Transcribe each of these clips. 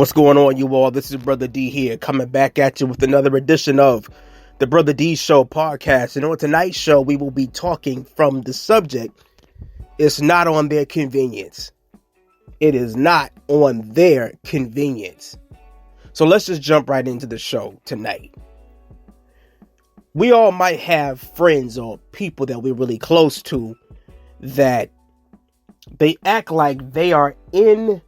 What's going on, you all? This is Brother D here, coming back at you with another edition of the Brother D Show podcast. And on tonight's show, we will be talking from the subject, it's not on their convenience. It is not on their convenience. So let's just jump right into the show tonight. We all might have friends or people that we're really close to that they act like they are in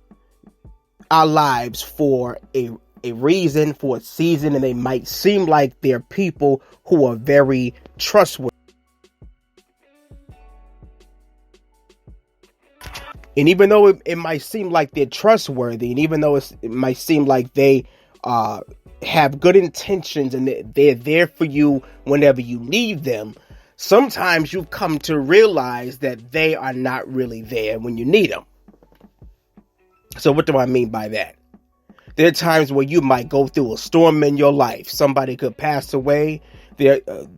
our lives for a reason, for a season, and they might seem like they're people who are very trustworthy. And even though it might seem like they're trustworthy, and even though it might seem like they have good intentions and they're there for you whenever you need them, sometimes you come to realize that they are not really there when you need them. So what do I mean by that? There are times where you might go through a storm in your life. Somebody could pass away.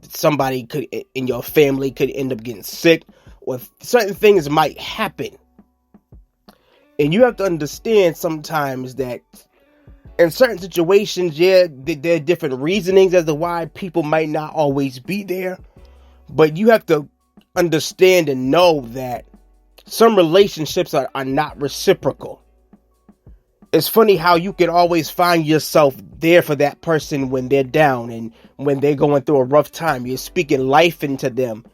Somebody could in your family could end up getting sick, or certain things might happen. And you have to understand sometimes that in certain situations, there are different reasonings as to why people might not always be there. But you have to understand and know that some relationships are not reciprocal. It's funny how you can always find yourself there for that person when they're down and when they're going through a rough time. You're speaking life into them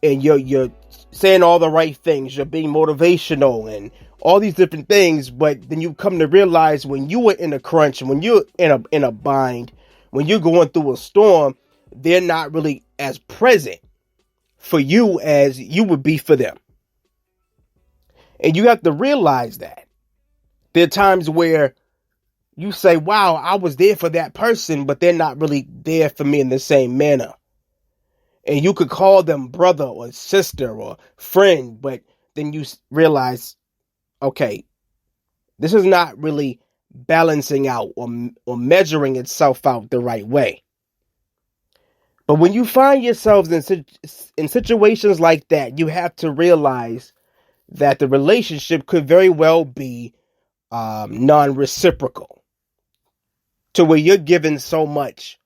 and you're saying all the right things. You're being motivational and all these different things. But then you come to realize when you were in a crunch, when you're in a bind, when you're going through a storm, they're not really as present for you as you would be for them. And you have to realize that. There are times where you say, wow, I was there for that person, but they're not really there for me in the same manner. And you could call them brother or sister or friend, but then you realize, okay, this is not really balancing out or measuring itself out the right way. But when you find yourselves in situations like that, you have to realize that the relationship could very well be non-reciprocal, to where you're giving so much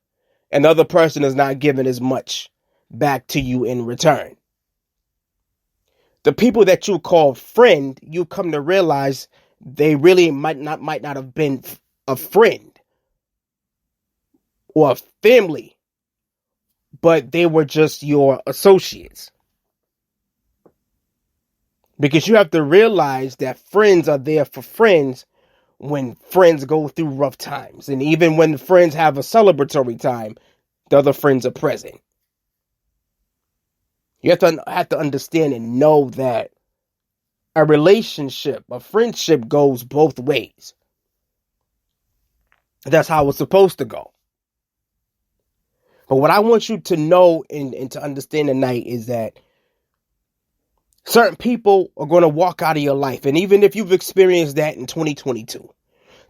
and the other person is not giving as much back to you in return. The people that you call friend, you come to realize they really might not have been a friend or a family, but they were just your associates. Because you have to realize that friends are there for friends when friends go through rough times. And even when friends have a celebratory time, the other friends are present. You have to understand and know that a relationship, a friendship goes both ways. That's how it's supposed to go. But what I want you to know and to understand tonight is that certain people are going to walk out of your life. And even if you've experienced that in 2022,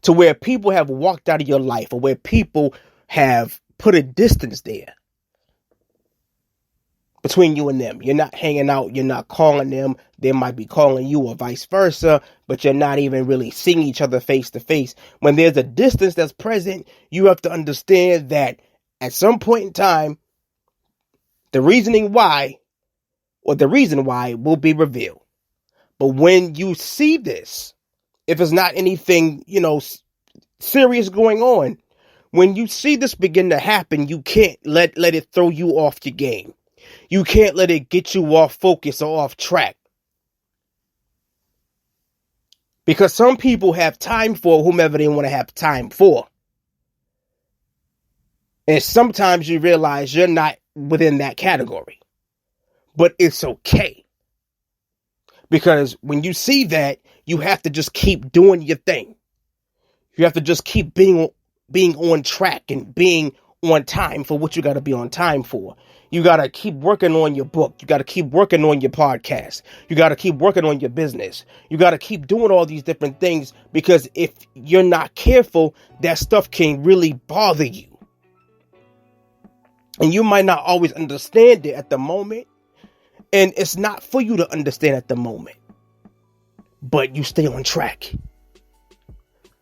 to where people have walked out of your life or where people have put a distance there between you and them. You're not hanging out. You're not calling them. They might be calling you or vice versa, but you're not even really seeing each other face to face. When there's a distance that's present, you have to understand that at some point in time, the reason why will be revealed. But when you see this, if it's not anything, serious going on, when you see this begin to happen, you can't let it throw you off your game. You can't let it get you off focus or off track. Because some people have time for whomever they want to have time for. And sometimes you realize you're not within that category. But it's okay. Because when you see that, you have to just keep doing your thing. You have to just keep being on track and being on time for what you got to be on time for. You got to keep working on your book. You got to keep working on your podcast. You got to keep working on your business. You got to keep doing all these different things, because if you're not careful, that stuff can really bother you. And you might not always understand it at the moment. And it's not for you to understand at the moment. But you stay on track.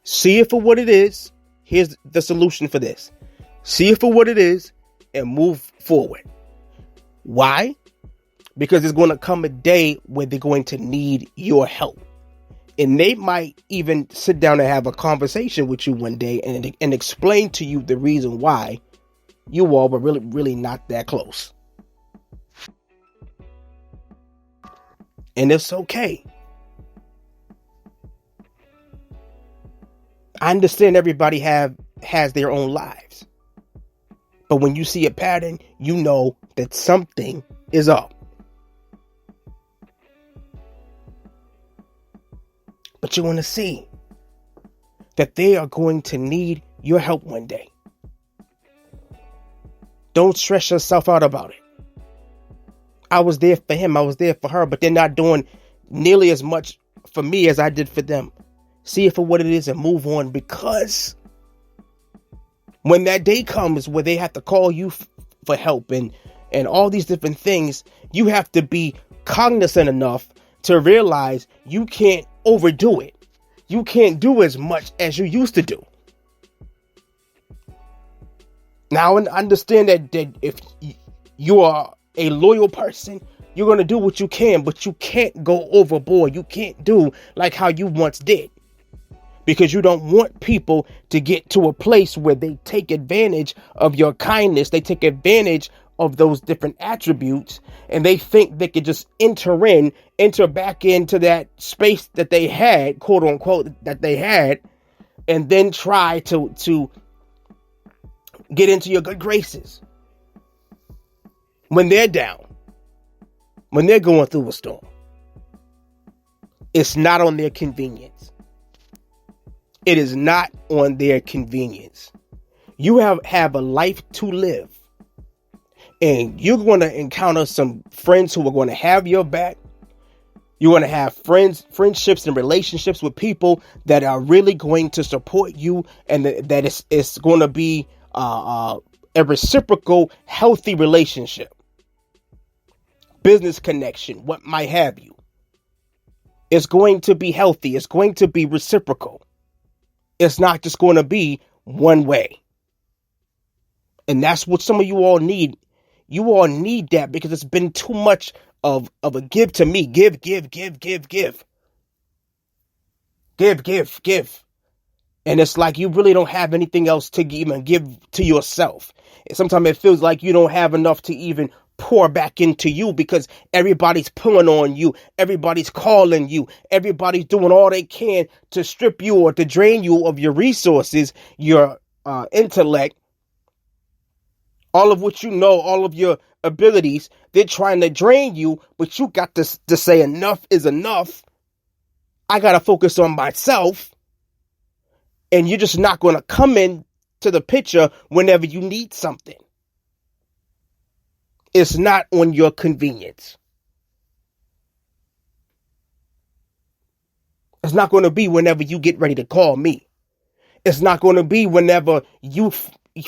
See it for what it is. Here's the solution for this. See it for what it is and move forward. Why? Because there's going to come a day where they're going to need your help. And they might even sit down and have a conversation with you one day and explain to you the reason why you all were really not that close. And it's okay. I understand everybody has their own lives. But when you see a pattern, you know that something is up. But you want to see that they are going to need your help one day. Don't stress yourself out about it. I was there for him. I was there for her, but they're not doing nearly as much for me as I did for them. See it for what it is and move on, because when that day comes where they have to call you for help and all these different things, you have to be cognizant enough to realize you can't overdo it. You can't do as much as you used to do. Now, I understand that if you are a loyal person, you're going to do what you can, but you can't go overboard. You can't do like how you once did, because you don't want people to get to a place where they take advantage of your kindness. They take advantage of those different attributes, and they think they could just enter back into that space that they had, quote unquote, that they had, and then try to get into your good graces when they're down, when they're going through a storm. It's not on their convenience. It is not on their convenience. You have a life to live. And you're going to encounter some friends who are going to have your back. You're going to have friendships and relationships with people that are really going to support you, and that it's going to be a reciprocal, healthy relationship. Business connection, what might have you. It's going to be healthy. It's going to be reciprocal. It's not just going to be one way. And that's what some of you all need. You all need that, because it's been too much of a give to me. Give. And it's like you really don't have anything else to even give to yourself. And sometimes it feels like you don't have enough to even pour back into you, because everybody's pulling on you. Everybody's calling you. Everybody's doing all they can to strip you or to drain you of your resources, your intellect, all of what you know, all of your abilities. They're trying to drain you, but you got to say enough is enough. I got to focus on myself. And you're just not going to come in to the picture whenever you need something. It's not on your convenience. It's not going to be whenever you get ready to call me. It's not going to be whenever you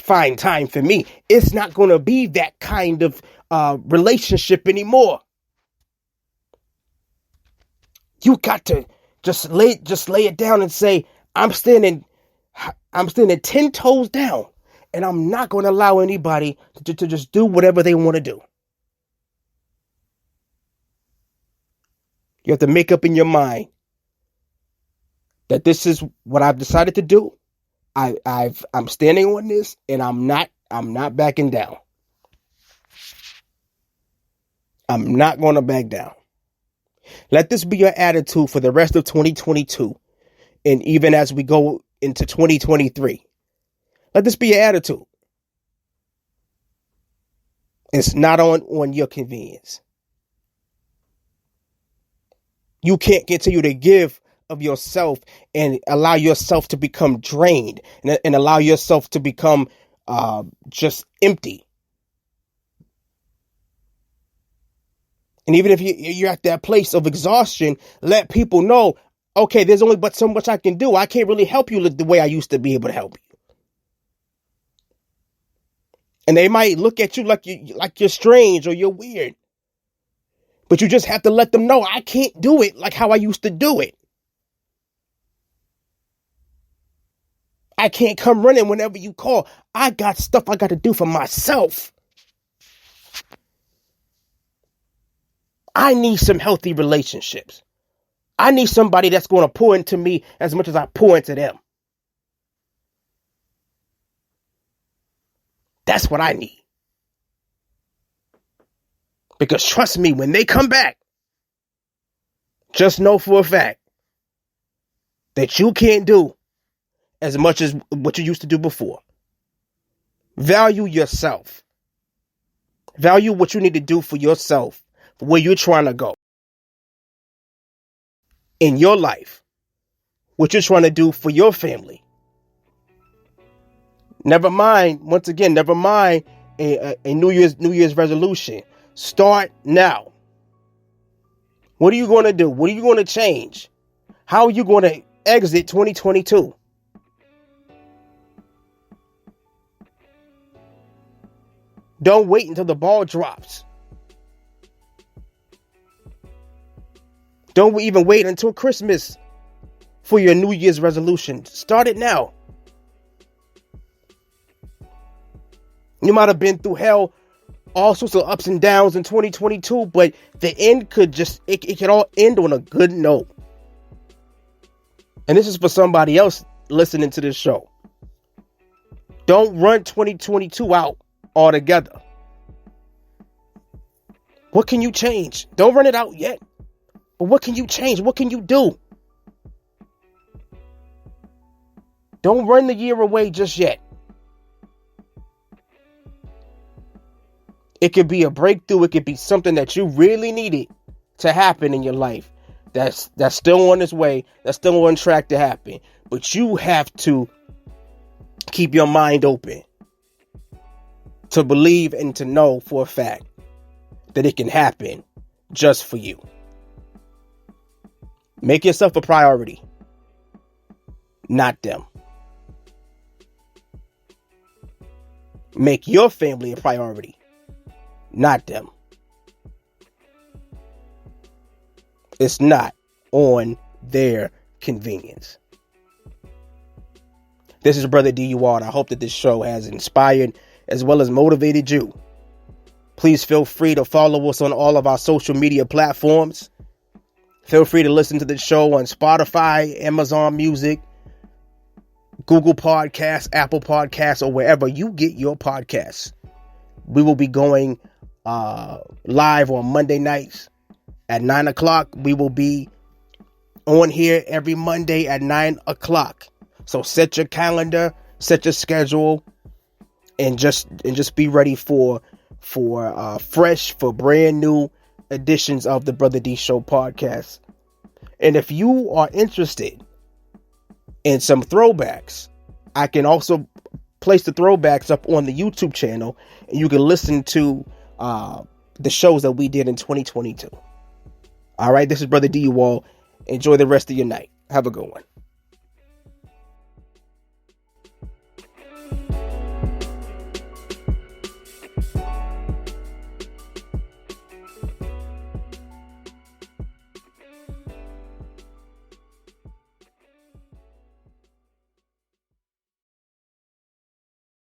find time for me. It's not going to be that kind of relationship anymore. You got to just lay it down and say, I'm standing 10 toes down, and I'm not going to allow anybody to just do whatever they want to do. You have to make up in your mind that this is what I've decided to do. I'm standing on this, and I'm not backing down. I'm not going to back down. Let this be your attitude for the rest of 2022, and even as we go into 2023. Let this be your attitude. It's not on your convenience. You can't continue to give of yourself and allow yourself to become drained and allow yourself to become just empty. And even if you're at that place of exhaustion, let people know, okay, there's only but so much I can do. I can't really help you the way I used to be able to help you. And they might look at you like you're strange or you're weird. But you just have to let them know, I can't do it like how I used to do it. I can't come running whenever you call. I got stuff I got to do for myself. I need some healthy relationships. I need somebody that's going to pour into me as much as I pour into them. That's what I need. Because trust me, when they come back, just know for a fact that you can't do as much as what you used to do before. Value yourself. Value what you need to do for yourself, for where you're trying to go in your life, what you're trying to do for your family. Never mind a New Year's resolution. Start now. What are you going to do? What are you going to change? How are you going to exit 2022? Don't wait until the ball drops. Don't even wait until Christmas for your New Year's resolution. Start it now. You might have been through hell, all sorts of ups and downs in 2022, but the end could it could all end on a good note. And this is for somebody else listening to this show. Don't run 2022 out altogether. What can you change? Don't run it out yet. But what can you change? What can you do? Don't run the year away just yet. It could be a breakthrough. It could be something that you really needed to happen in your life. That's still on its way. That's still on track to happen. But you have to keep your mind open to believe and to know for a fact that it can happen just for you. Make yourself a priority, not them. Make your family a priority, not them. It's not on their convenience. This is Brother D.U.R. and I hope that this show has inspired as well as motivated you. Please feel free to follow us on all of our social media platforms. Feel free to listen to the show on Spotify, Amazon Music, Google Podcasts, Apple Podcasts, or wherever you get your podcasts. We will be going live on Monday nights at 9 o'clock. We will be on here every Monday at 9 o'clock. So set your calendar, set your schedule, and just be ready for brand new editions of the Brother D Show podcast. And if you are interested in some throwbacks, I can also place the throwbacks up on the YouTube channel, and you can listen to the shows that we did in 2022. All right, this is Brother D. Enjoy the rest of your night. Have a good one.